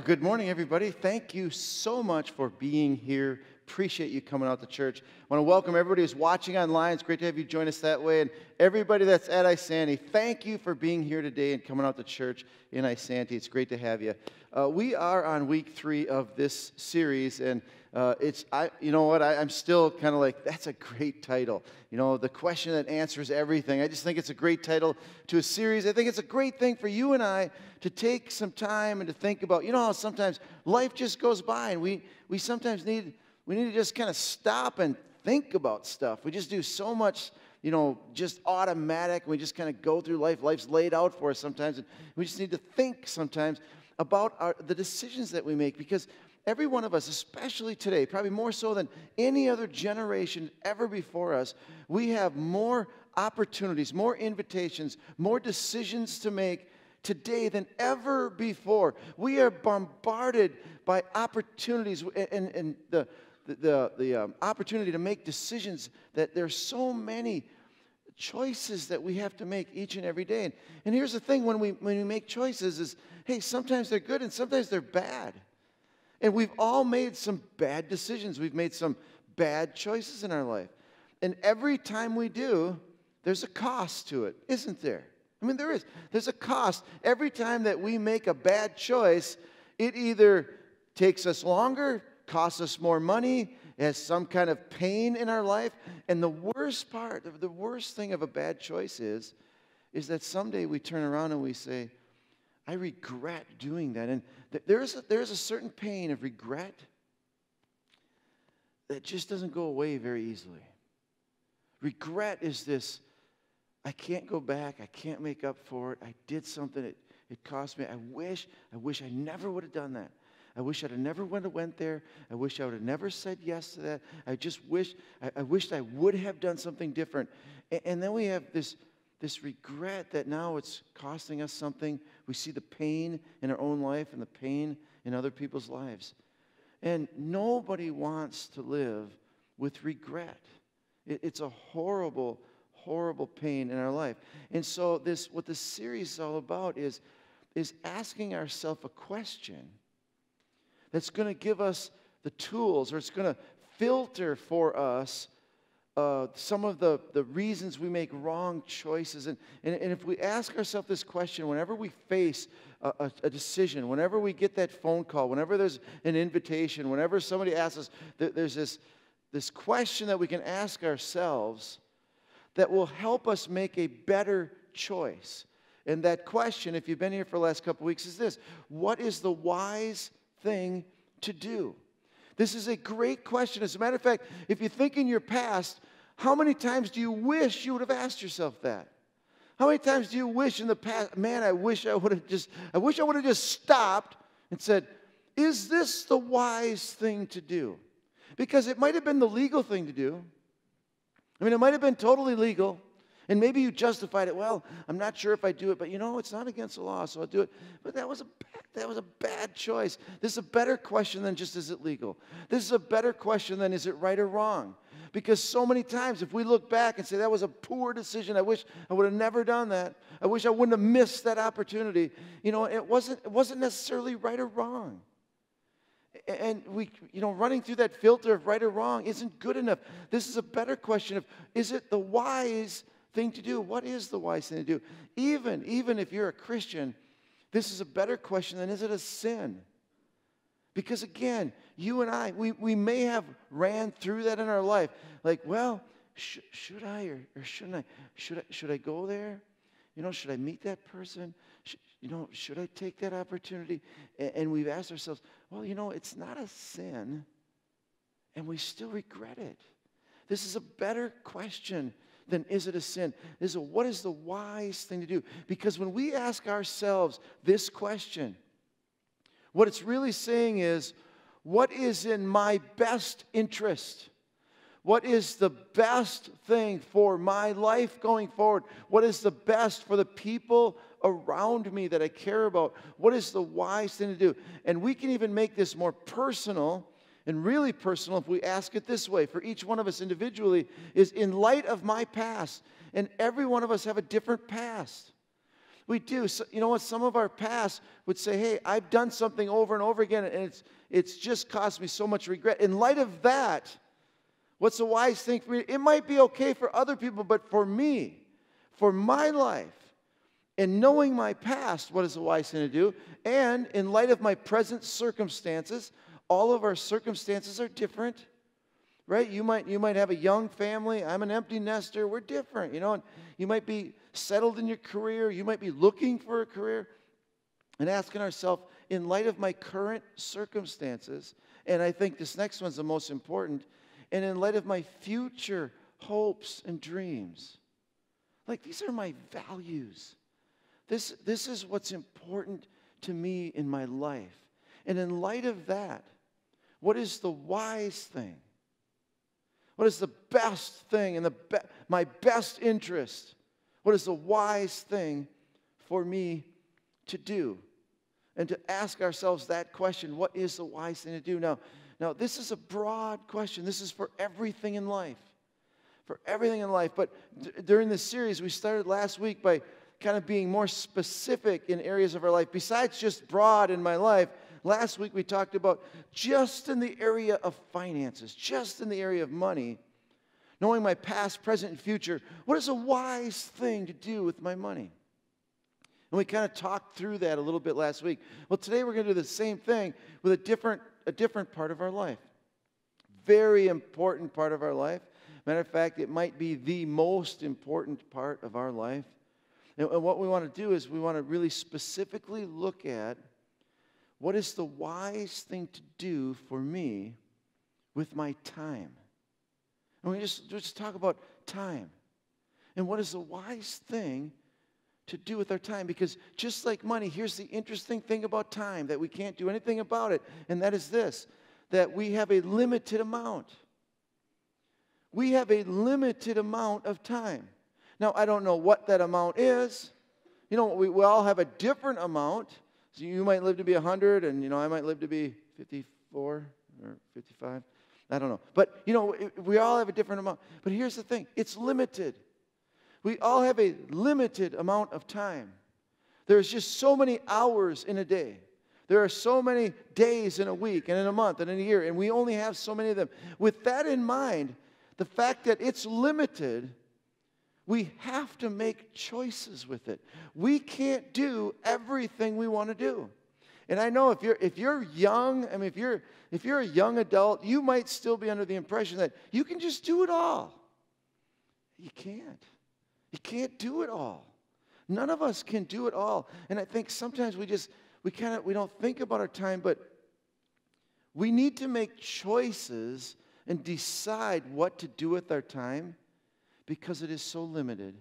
Good morning, everybody. Thank you so much for being here. Appreciate you coming out to church. I want to welcome everybody who's watching online. It's great to have you join us that way. And everybody that's at Isanti, thank you for being here today and coming out to church in Isanti. It's great to have you. We are on week 3 of this series, and I'm still kind of like, that's a great title. You know, the question that answers everything. I just think it's a great title to a series. I think it's a great thing for you and I to take some time and to think about, you know how sometimes life just goes by and we sometimes need to just kind of stop and think about stuff. We just do so much, just automatic. We just kind of go through life. Life's laid out for us sometimes. And we just need to think sometimes about the decisions that we make, because every one of us, especially today, probably more so than any other generation ever before us, we have more opportunities, more invitations, more decisions to make today than ever before. We are bombarded by opportunities and the opportunity to make decisions, that there's so many choices that we have to make each and every day. And here's the thing, when we make choices is, hey, sometimes they're good and sometimes they're bad. And we've all made some bad decisions. We've made some bad choices in our life. And every time we do, there's a cost to it, isn't there? I mean, there is. There's a cost. Every time that we make a bad choice, it either takes us longer, costs us more money, has some kind of pain in our life. And the worst thing of a bad choice is that someday we turn around and we say, I regret doing that. And there's a certain pain of regret that just doesn't go away very easily. Regret is this, I can't go back, I can't make up for it, I did something, it cost me, I wish I never would have done that. I wish I'd have never went there. I wish I would have never said yes to that. I wished I would have done something different. And then we have this regret that now it's costing us something. We see the pain in our own life and the pain in other people's lives. And nobody wants to live with regret. It's a horrible, horrible pain in our life. And so what this series is all about is asking ourselves a question that's going to give us the tools, or it's going to filter for us some of the reasons we make wrong choices. And if we ask ourselves this question, whenever we face a decision, whenever we get that phone call, whenever there's an invitation, whenever somebody asks us, there's this question that we can ask ourselves that will help us make a better choice. And that question, if you've been here for the last couple of weeks, is this: what is the wise thing to do? This is a great question. As a matter of fact, if you think in your past, how many times do you wish you would have asked yourself that? How many times do you wish in the past, man, I wish I would have just stopped and said, is this the wise thing to do? Because it might have been the legal thing to do. I mean, it might have been totally legal. And maybe you justified it, well, I'm not sure if I do it, but it's not against the law, so I'll do it. But that was a bad choice. This is a better question than just, is it legal? This is a better question than, is it right or wrong? Because so many times, if we look back and say, that was a poor decision, I wish I would have never done that, I wish I wouldn't have missed that opportunity, it wasn't necessarily right or wrong. And running through that filter of right or wrong isn't good enough. This is a better question of, is it the wise thing to do? What is the wise thing to do? Even if you're a Christian, this is a better question than, is it a sin? Because again, you and I, we may have ran through that in our life. Like, well, should I or shouldn't I? Should I go there? Should I meet that person? Should I take that opportunity? And we've asked ourselves, well, it's not a sin, and we still regret it. This is a better question than, is it a sin? What is the wise thing to do? Because when we ask ourselves this question, what it's really saying is, what is in my best interest? What is the best thing for my life going forward? What is the best for the people around me that I care about? What is the wise thing to do? And we can even make this more personal, and really personal, if we ask it this way for each one of us individually, is, in light of my past, and every one of us have a different past. We do. So, you know what? Some of our past would say, hey, I've done something over and over again, and it's just caused me so much regret. In light of that, what's a wise thing for me? It might be okay for other people, but for me, for my life, and knowing my past, what is a wise thing to do? And in light of my present circumstances, all of our circumstances are different, right? You might have a young family. I'm an empty nester. We're different, you know. And you might be settled in your career. You might be looking for a career. And asking ourselves, in light of my current circumstances, and I think this next one's the most important, and in light of my future hopes and dreams, like these are my values. This is what's important to me in my life. And in light of that, what is the wise thing? What is the best thing and my best interest? What is the wise thing for me to do? And to ask ourselves that question, what is the wise thing to do? Now this is a broad question. This is for everything in life. For everything in life. But during this series, we started last week by kind of being more specific in areas of our life. Besides just broad in my life, last week we talked about just in the area of finances, just in the area of money, knowing my past, present, and future, what is a wise thing to do with my money? And we kind of talked through that a little bit last week. Well, today we're going to do the same thing with a different part of our life. Very important part of our life. Matter of fact, it might be the most important part of our life. And what we want to do is we want to really specifically look at what is the wise thing to do for me with my time. And we just talk about time. And what is the wise thing to do with our time? Because just like money, here's the interesting thing about time, that we can't do anything about it, and that is this, that we have a limited amount. We have a limited amount of time. Now, I don't know what that amount is. You know, we all have a different amount. So you might live to be 100, and, you know, I might live to be 54 or 55. I don't know. But, you know, we all have a different amount. But here's the thing. It's limited. We all have a limited amount of time. There's just so many hours in a day. There are so many days in a week and in a month and in a year, and we only have so many of them. With that in mind, the fact that it's limited, we have to make choices with it. We can't do everything we want to do. And I know if you're young, I mean, if you're a young adult, you might still be under the impression that you can just do it all. You can't. You can't do it all. None of us can do it all. And I think sometimes we don't think about our time, but we need to make choices and decide what to do with our time, because it is so limited.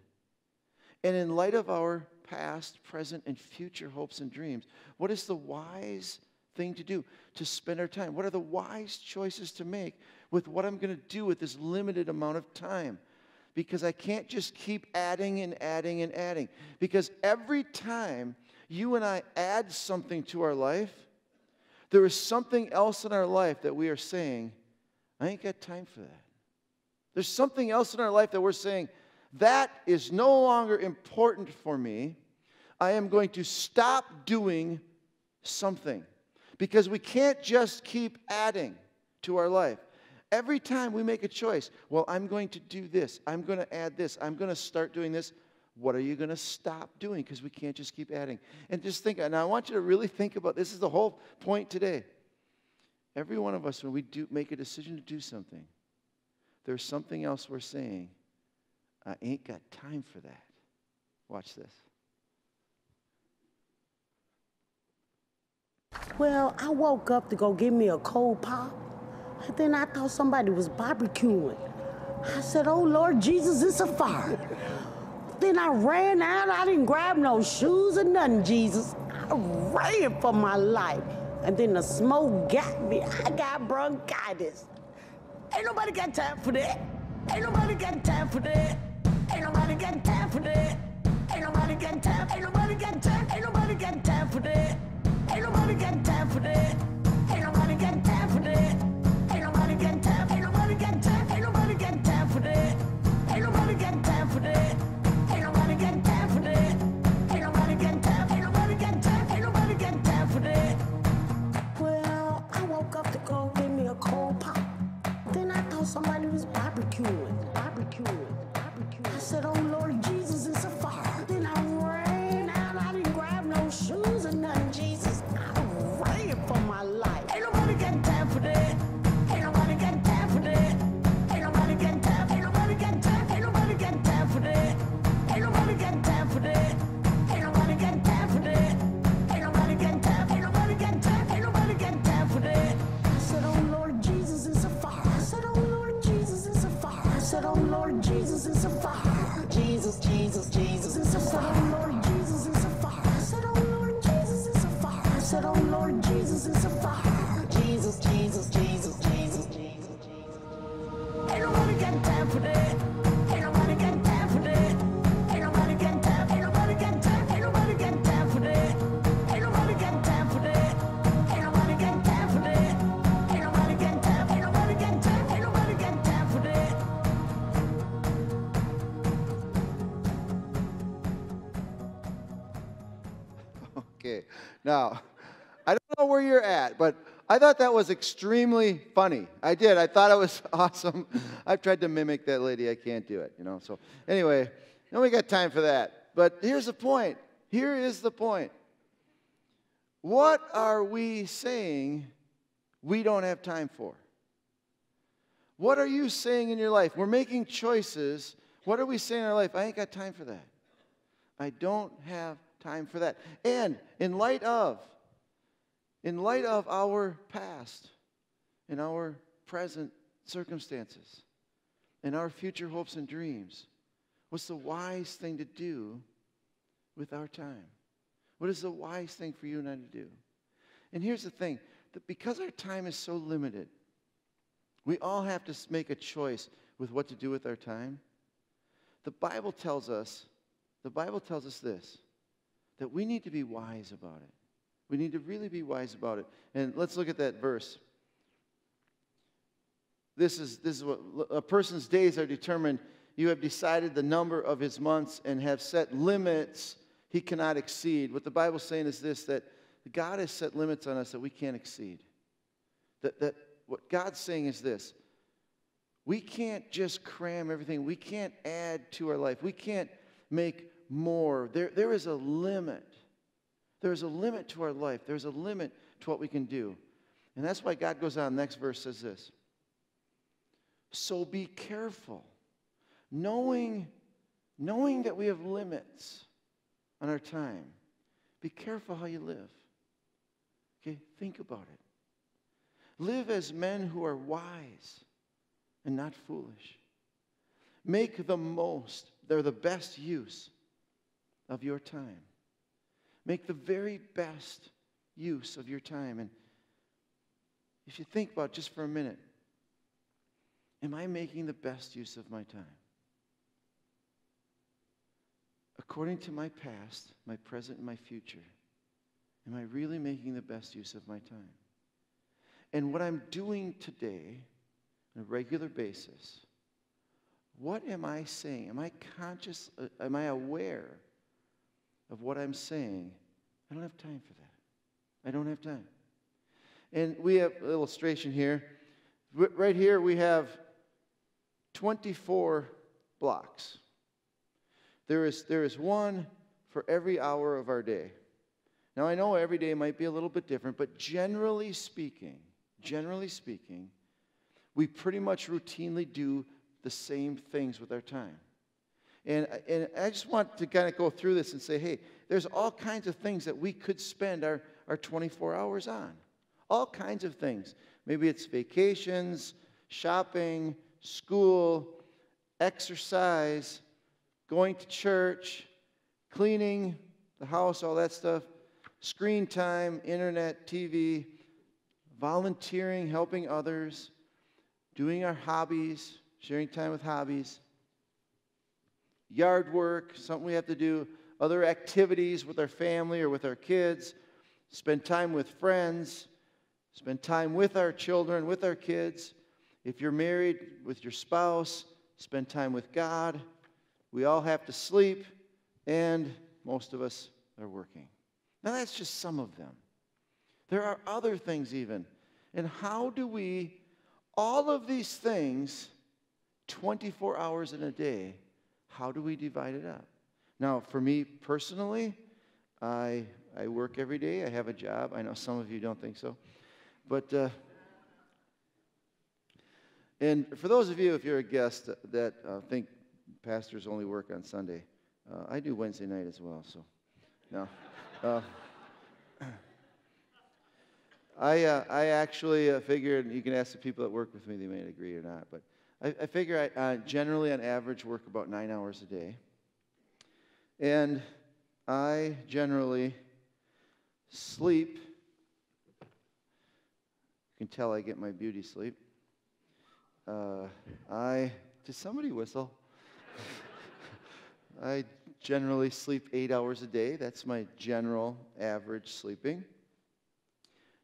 And in light of our past, present, and future hopes and dreams, what is the wise thing to do to spend our time? What are the wise choices to make with what I'm going to do with this limited amount of time? Because I can't just keep adding and adding and adding. Because every time you and I add something to our life, there is something else in our life that we are saying, I ain't got time for that. There's something else in our life that we're saying, that is no longer important for me. I am going to stop doing something. Because we can't just keep adding to our life. Every time we make a choice, well, I'm going to do this. I'm going to add this. I'm going to start doing this. What are you going to stop doing? Because we can't just keep adding. And just think, and I want you to really think about, this is the whole point today. Every one of us, when we make a decision to do something, there's something else we're saying, I ain't got time for that. Watch this. Well, I woke up to go get me a cold pop, and then I thought somebody was barbecuing. I said, oh, Lord Jesus, it's a fire. Then I ran out. I didn't grab no shoes or nothing, Jesus. I ran for my life. And then the smoke got me. I got bronchitis. Ain't nobody got time for that. Ain't nobody got time for that. Ain't nobody got time for that. Ain't nobody got time. Ain't nobody got time. Ain't nobody got time for that. Ain't nobody got time for that. Ain't nobody got time for that. Ain't nobody got time. Ain't nobody got time. Ain't nobody got time for that. Ain't nobody got time for that. Ain't nobody got time for that. Ain't nobody said, oh Lord Jesus, it's a fire. Then I ran out. I didn't grab no shoes or nothing, Jesus. I ran for my life. Ain't nobody got time for that. Ain't nobody got time for that. Ain't nobody got time. Ain't nobody got time. Ain't nobody got time for that. Ain't nobody got time for that. Ain't nobody got time for that. Ain't nobody got time. Ain't nobody got time. Ain't nobody got time for that. I said, oh Lord Jesus, it's a fire. I said, oh Lord Jesus, it's a fire. I said, oh Lord Jesus, it's a fire. Jesus, Jesus, Jesus, it's a fire. Oh Lord Jesus, it's a fire. I said, oh Lord Jesus, it's a fire. I said, oh Lord Jesus, it's a fire. Jesus, Jesus, Jesus, Jesus, Jesus. Ain't nobody got time for that. Ain't nobody got time for that. Ain't nobody got time. Ain't nobody got time. Ain't nobody got time for that. Ain't nobody got time for that. Ain't nobody got time for that. Ain't nobody got time. Ain't nobody got time. Ain't nobody got time for that. Okay. Now, I don't know where you're at, but I thought that was extremely funny. I did. I thought it was awesome. I've tried to mimic that lady. I can't do it, So anyway, no, we got time for that. But here's the point. Here is the point. What are we saying we don't have time for? What are you saying in your life? We're making choices. What are we saying in our life? I ain't got time for that. I don't have time for that. And in light of our past, in our present circumstances, in our future hopes and dreams, what's the wise thing to do with our time? What is the wise thing for you and I to do? And here's the thing, that because our time is so limited, we all have to make a choice with what to do with our time. The Bible tells us this, that we need to be wise about it. We need to really be wise about it. And let's look at that verse. This is what a person's days are determined. You have decided the number of his months and have set limits he cannot exceed. What the Bible's saying is this, that God has set limits on us that we can't exceed. That what God's saying is this. We can't just cram everything. We can't add to our life. We can't make more. There is a limit. There's a limit to our life. There's a limit to what we can do. And that's why God goes on. Next verse says this. So be careful, knowing that we have limits on our time. Be careful how you live. Okay, think about it. Live as men who are wise and not foolish. Make the most, they're the best use of your time. Make the very best use of your time. And if you think about it just for a minute, am I making the best use of my time? According to my past, my present, and my future, am I really making the best use of my time? And what I'm doing today, on a regular basis, what am I saying? Am I conscious? Am I aware of what I'm saying? I don't have time for that. I don't have time. And we have an illustration here. Right here we have 24 blocks. There is one for every hour of our day. Now I know every day might be a little bit different, but generally speaking, we pretty much routinely do the same things with our time. And I just want to kind of go through this and say, hey, there's all kinds of things that we could spend our 24 hours on. All kinds of things. Maybe it's vacations, shopping, school, exercise, going to church, cleaning the house, all that stuff, screen time, internet, TV, volunteering, helping others, doing our hobbies, sharing time with hobbies, yard work, something we have to do, other activities with our family or with our kids, spend time with friends, spend time with our children, with our kids. If you're married, with your spouse, spend time with God. We all have to sleep, and most of us are working. Now, that's just some of them. There are other things even. And how do we, all of these things, 24 hours in a day, How do we divide it up? Now, for me personally, I work every day. I have a job. I know some of you don't think so. But, and for those of you, if you're a guest that think pastors only work on Sunday, I do Wednesday night as well. So, no. I actually figured, you can ask the people that work with me, they may agree or not, but I figure I generally, on average, work about 9 hours a day. And I generally sleep. You can tell I get my beauty sleep. Did somebody whistle? I generally sleep 8 hours a day. That's my general average sleeping.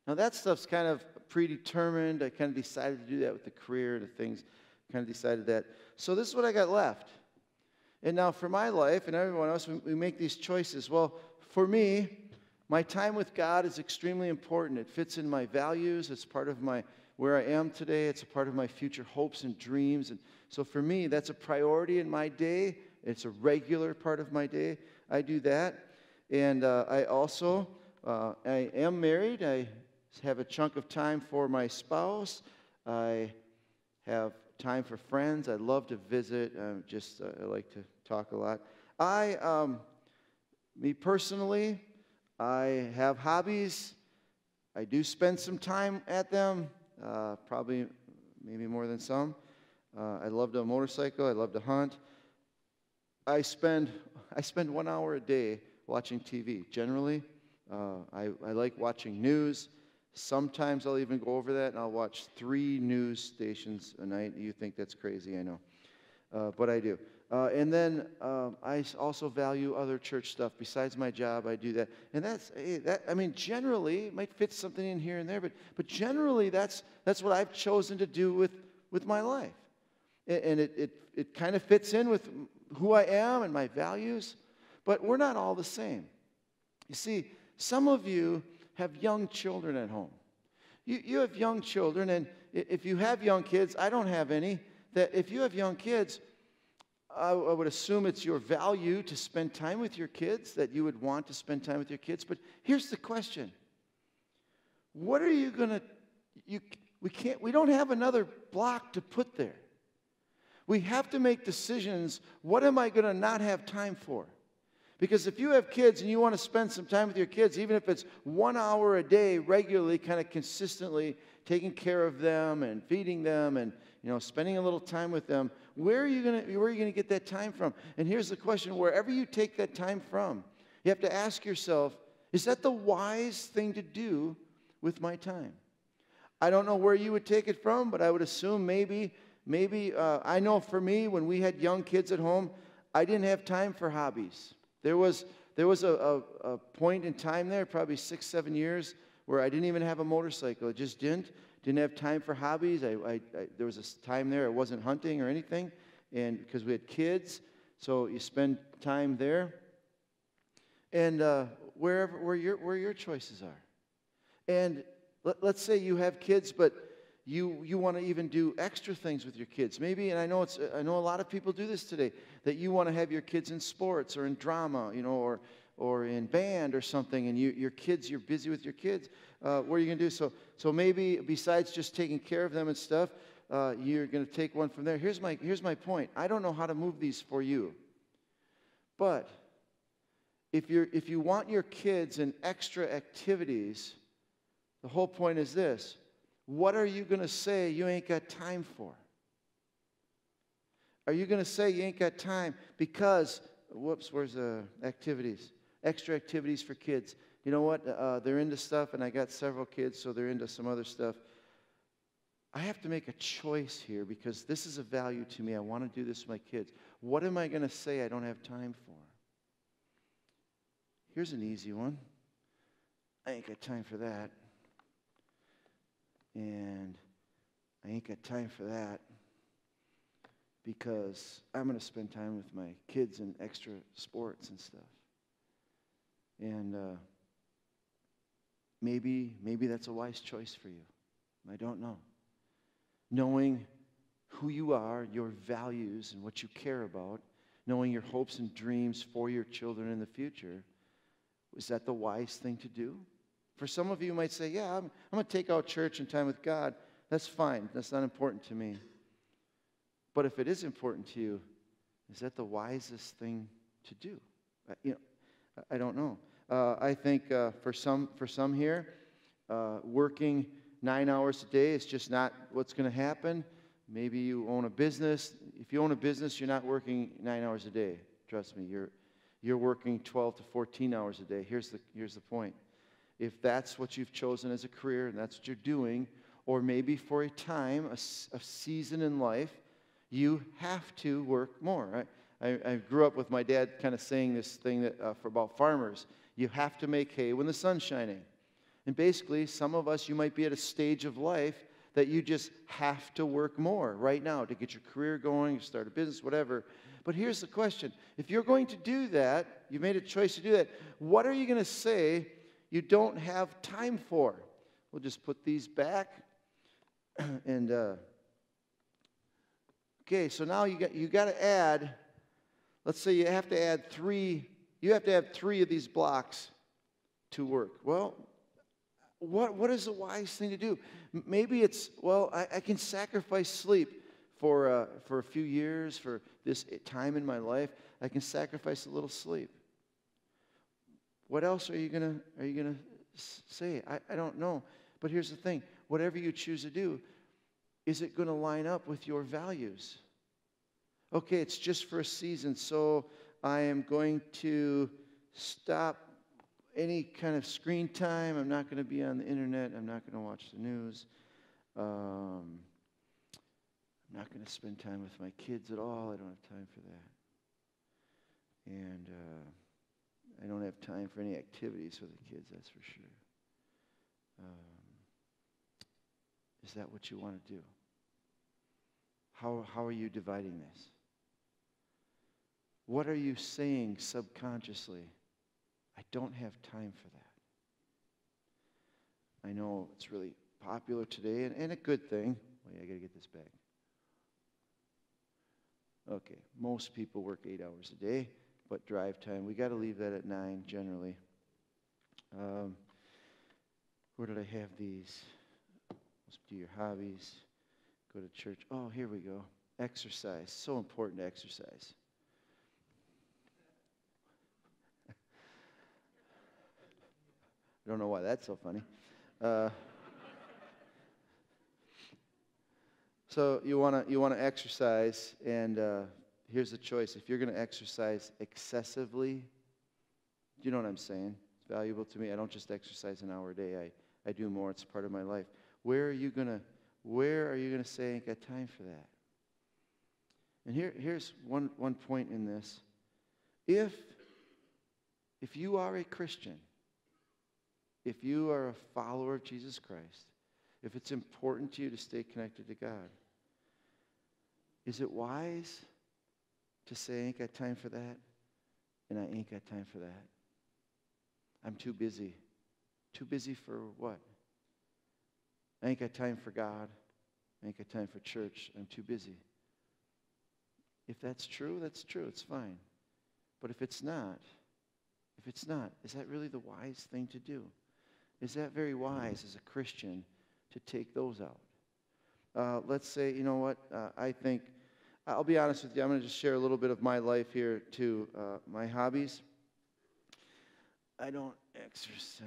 Now that stuff's kind of predetermined. I kind of decided to do that with the career, the things, kind of decided that. So this is what I got left. And now for my life and everyone else, we make these choices. Well, for me, my time with God is extremely important. It fits in my values. It's part of where I am today. It's a part of my future hopes and dreams. And so for me, that's a priority in my day. It's a regular part of my day. I do that. And I also, I am married. I have a chunk of time for my spouse. I have time for friends. I love to visit. I like to talk a lot. Me personally, I have hobbies. I do spend some time at them, probably maybe more than some. I love to motorcycle. I love to hunt. I spend 1 hour a day watching TV. Generally, I like watching news. Sometimes I'll even go over that and I'll watch 3 news stations a night. You think that's crazy, I know, but I do. And then I also value other church stuff. Besides my job, I do that. And generally, it might fit something in here and there, but generally that's what I've chosen to do with my life. And it kind of fits in with who I am and my values, but we're not all the same. You see, some of you have young children at home. You have young children, and if you have young kids, I don't have any, that if you have young kids, I would assume it's your value to spend time with your kids, that you would want to spend time with your kids. But here's the question. What are you going to, we don't have another block to put there. We have to make decisions. What am I going to not have time for? Because if you have kids and you want to spend some time with your kids, even if it's 1 hour a day regularly, kind of consistently taking care of them and feeding them and spending a little time with them, where are you going to get that time from? And here's the question: wherever you take that time from, you have to ask yourself, is that the wise thing to do with my time? I don't know where you would take it from, but I would assume maybe I know for me, when we had young kids at home, I didn't have time for hobbies. There was a point in time there, probably 6, 7 years, where I didn't even have a motorcycle. I just didn't have time for hobbies. There was a time there I wasn't hunting or anything, and because we had kids, so you spend time there. And where your choices are. And let's say you have kids, but you want to even do extra things with your kids. Maybe, and I know a lot of people do this today, that you want to have your kids in sports or in drama, or in band or something, and you're busy with your kids. What are you going to do? So maybe besides just taking care of them and stuff, you're going to take one from there. Here's my point. I don't know how to move these for you, but if you want your kids in extra activities, the whole point is this: what are you going to say you ain't got time for? Are you going to say you ain't got time because, where's the activities? Extra activities for kids. You know what? They're into stuff, and I got several kids, so they're into some other stuff. I have to make a choice here because this is a value to me. I want to do this with my kids. What am I going to say I don't have time for? Here's an easy one. I ain't got time for that. And I ain't got time for that because I'm going to spend time with my kids in extra sports and stuff. And maybe that's a wise choice for you. I don't know. Knowing who you are, your values, and what you care about, knowing your hopes and dreams for your children in the future, is that the wise thing to do? For some of you might say, yeah, I'm going to take out church and time with God. That's fine. That's not important to me. But if it is important to you, is that the wisest thing to do? I don't know. I think for some here, working 9 hours a day is just not what's going to happen. Maybe you own a business. If you own a business, you're not working 9 hours a day. Trust me, you're working 12 to 14 hours a day. Here's the point. If that's what you've chosen as a career and that's what you're doing, or maybe for a time, a season in life, you have to work more. Right? I grew up with my dad kind of saying this thing for about farmers. You have to make hay when the sun's shining. And basically, some of us, you might be at a stage of life that you just have to work more right now to get your career going, start a business, whatever. But here's the question. If you're going to do that, you made a choice to do that, what are you going to say you don't have time for? We'll just put these back. And, okay, so now you got to add, let's say you have to add 3, you have to have 3 of these blocks to work. Well, what is the wise thing to do? Maybe it's, well, I can sacrifice sleep for a few years, for this time in my life. I can sacrifice a little sleep. What else are you gonna say? I don't know. But here's the thing. Whatever you choose to do, is it going to line up with your values? Okay, it's just for a season, so I am going to stop any kind of screen time. I'm not going to be on the internet. I'm not going to watch the news. I'm not going to spend time with my kids at all. I don't have time for that. And I don't have time for any activities with the kids, that's for sure. Is that what you want to do? How are you dividing this? What are you saying subconsciously? I don't have time for that. I know it's really popular today, and a good thing. Wait, I got to get this back. Okay, most people work 8 hours a day, but drive time, we got to leave that at 9 generally. Where did I have these? Do your hobbies, go to church. Oh, here we go. Exercise. So important to exercise. I don't know why that's so funny. So you want to exercise, and here's the choice. If you're going to exercise excessively, do you know what I'm saying? It's valuable to me. I don't just exercise an hour a day. I do more. It's part of my life. Where are you gonna say I ain't got time for that? And here's one point in this. If you are a Christian, if you are a follower of Jesus Christ, if it's important to you to stay connected to God, is it wise to say I ain't got time for that, and I ain't got time for that? I'm too busy. Too busy for what? I ain't got time for God. I ain't got time for church. I'm too busy. If that's true, that's true. It's fine. But if it's not, is that really the wise thing to do? Is that very wise as a Christian to take those out? Let's say, you know what, I think, I'll be honest with you, I'm going to just share a little bit of my life here too. My hobbies. I don't exercise.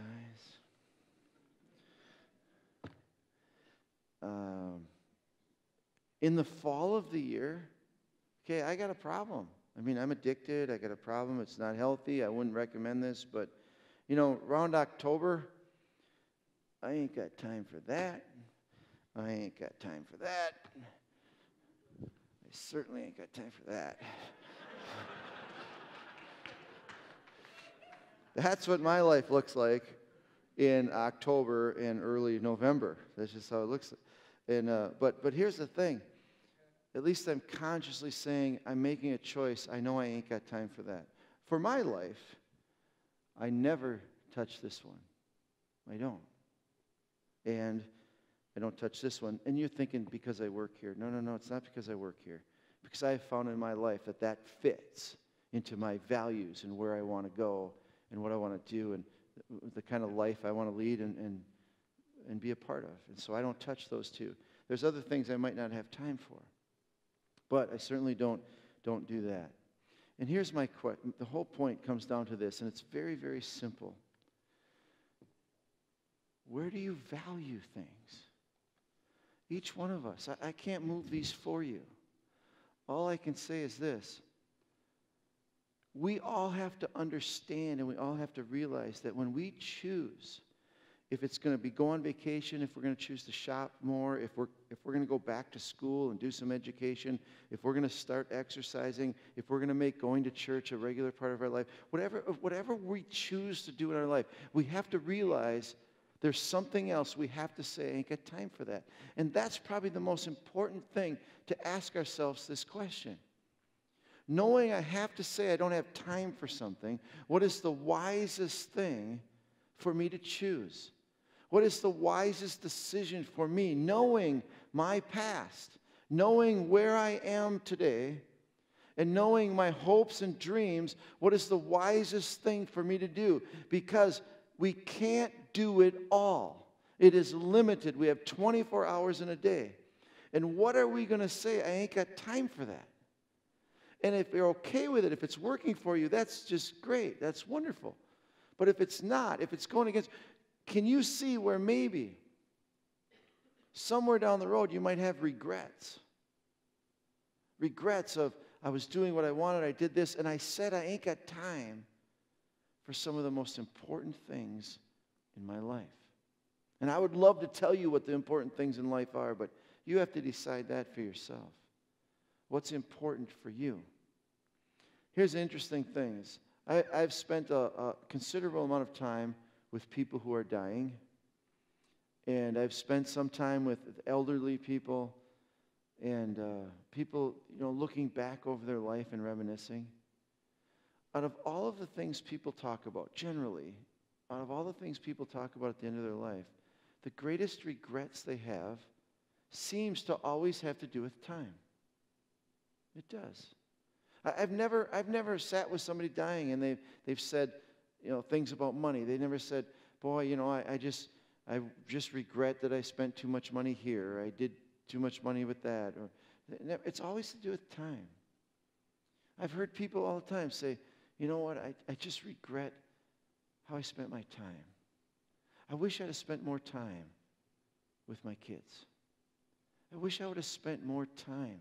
In the fall of the year, okay, I got a problem. I mean, I'm addicted. I got a problem. It's not healthy. I wouldn't recommend this. But, around October, I ain't got time for that. I ain't got time for that. I certainly ain't got time for that. That's what my life looks like in October and early November. That's just how it looks. And but here's the thing. At least I'm consciously saying I'm making a choice. I know I ain't got time for that. For my life, I never touch this one. I don't. And I don't touch this one. And you're thinking because I work here. No, it's not because I work here. because I have found in my life that that fits into my values and where I want to go and what I want to do and the kind of life I want to lead and be a part of. And so I don't touch those two. There's other things I might not have time for, but I certainly don't do that. And here's my question. The whole point comes down to this, and it's very, very simple. Where do you value things? Each one of us. I can't move these for you. All I can say is this. We all have to understand and we all have to realize that when we choose, if it's going to be go on vacation, if we're going to choose to shop more, if we're going to go back to school and do some education, if we're going to start exercising, if we're going to make going to church a regular part of our life, whatever we choose to do in our life, we have to realize there's something else we have to say. I ain't got time for that. And that's probably the most important thing to ask ourselves this question. Knowing I have to say I don't have time for something, what is the wisest thing for me to choose? What is the wisest decision for me? Knowing my past, knowing where I am today, and knowing my hopes and dreams, what is the wisest thing for me to do? Because we can't do it all. It is limited. We have 24 hours in a day. And what are we going to say? I ain't got time for that. And if you're okay with it, if it's working for you, that's just great. That's wonderful. But if it's not, if it's going against, can you see where maybe somewhere down the road you might have regrets? Regrets of, I was doing what I wanted, I did this, and I said I ain't got time for some of the most important things in my life. And I would love to tell you what the important things in life are, but you have to decide that for yourself. What's important for you? Here's the interesting thing. I've spent a considerable amount of time with people who are dying, and I've spent some time with elderly people and people, looking back over their life and reminiscing. Out of all of the things people talk about, generally, out of all the things people talk about at the end of their life, the greatest regrets they have seems to always have to do with time. It does. I've never sat with somebody dying and they've said, things about money. They never said, boy, I just regret that I spent too much money here. Or I did too much money with that. Or it's always to do with time. I've heard people all the time say, you know what, I just regret how I spent my time. I wish I'd have spent more time with my kids. I wish I would have spent more time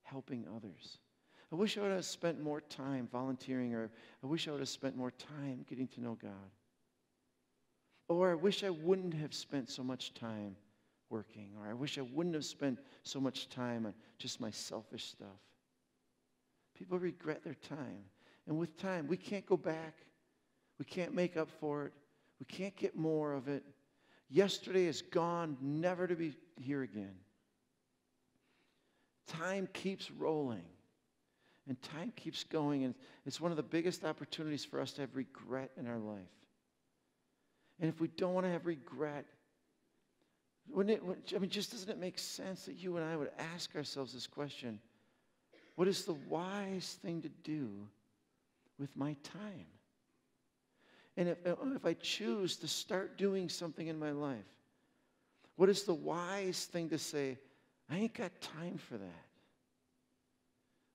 helping others. I wish I would have spent more time volunteering, or I wish I would have spent more time getting to know God. Or I wish I wouldn't have spent so much time working, or I wish I wouldn't have spent so much time on just my selfish stuff. People regret their time. And with time, we can't go back. We can't make up for it. We can't get more of it. Yesterday is gone, never to be here again. Time keeps rolling. And time keeps going, and it's one of the biggest opportunities for us to have regret in our life. And if we don't want to have regret, just doesn't it make sense that you and I would ask ourselves this question? What is the wise thing to do with my time? And if I choose to start doing something in my life, what is the wise thing to say? I ain't got time for that.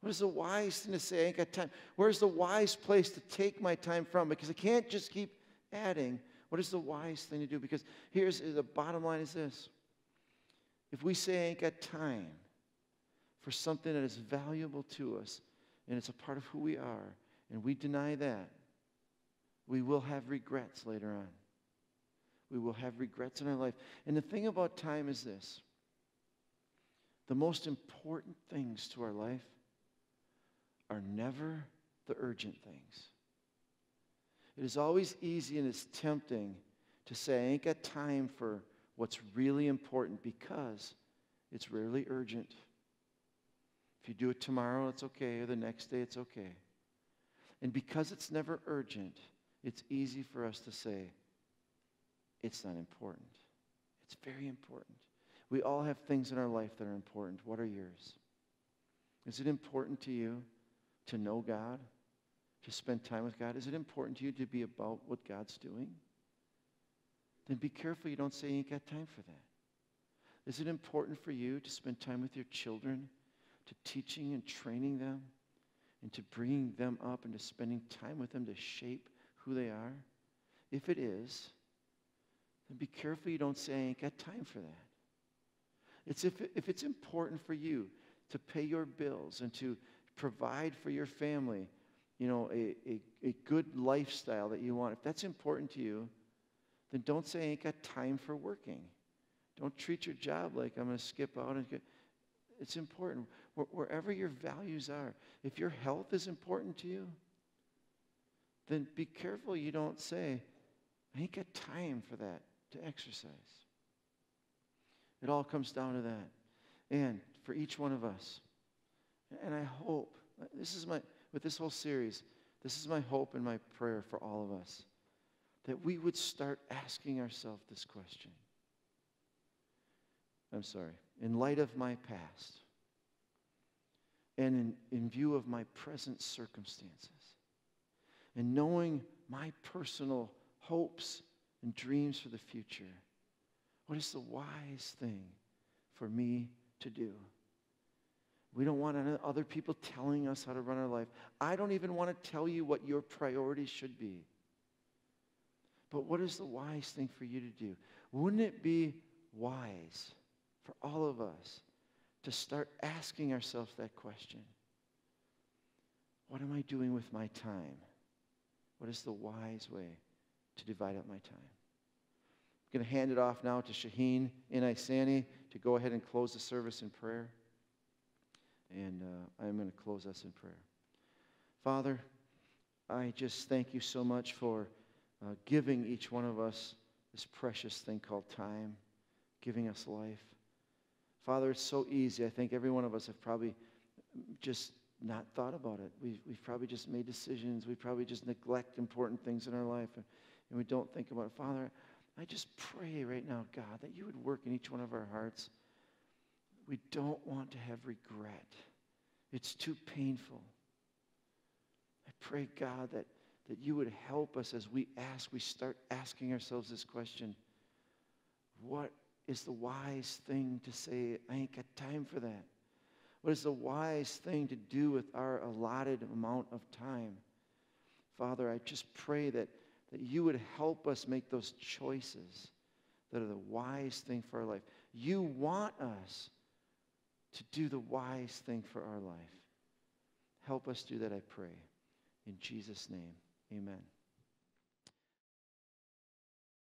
What is the wise thing to say? I ain't got time. Where's the wise place to take my time from? Because I can't just keep adding. What is the wise thing to do? Because here's the bottom line is this. If we say I ain't got time for something that is valuable to us, and it's a part of who we are, and we deny that, we will have regrets later on. We will have regrets in our life. And the thing about time is this. The most important things to our life are never the urgent things. It is always easy and it's tempting to say, I ain't got time for what's really important because it's rarely urgent. If you do it tomorrow, it's okay, or the next day, it's okay. And because it's never urgent, it's easy for us to say, it's not important. It's very important. We all have things in our life that are important. What are yours? Is it important to you to know God, to spend time with God? Is it important to you to be about what God's doing? Then be careful you don't say you ain't got time for that. Is it important for you to spend time with your children, to teaching and training them, and to bringing them up and to spending time with them to shape who they are? If it is, then be careful you don't say, I ain't got time for that. It's if it's important for you to pay your bills and to provide for your family, a good lifestyle that you want. If that's important to you, then don't say, I ain't got time for working. Don't treat your job like I'm going to skip out. It's important. Wherever your values are, if your health is important to you, then be careful you don't say, I ain't got time for that, to exercise. It all comes down to that. And for each one of us, and I hope, with this whole series, this is my hope and my prayer for all of us, that we would start asking ourselves this question. In light of my past, and in view of my present circumstances, and knowing my personal hopes and dreams for the future, what is the wise thing for me to do? We don't want other people telling us how to run our life. I don't even want to tell you what your priorities should be. But what is the wise thing for you to do? Wouldn't it be wise for all of us to start asking ourselves that question? What am I doing with my time? What is the wise way to divide up my time? I'm going to hand it off now to Shaheen Inaisani to go ahead and close the service in prayer. And I'm going to close us in prayer. Father, I just thank you so much for giving each one of us this precious thing called time, giving us life. Father, it's so easy. I think every one of us have probably just not thought about it. We've probably just made decisions. We probably just neglect important things in our life, and we don't think about it. Father, I just pray right now, God, that you would work in each one of our hearts. We don't want to have regret. It's too painful. I pray, God, that you would help us as we start asking ourselves this question. What is the wise thing to say? I ain't got time for that. What is the wise thing to do with our allotted amount of time? Father, I just pray that you would help us make those choices that are the wise thing for our life. You want us to do the wise thing for our life. Help us do that, I pray. In Jesus' name, amen.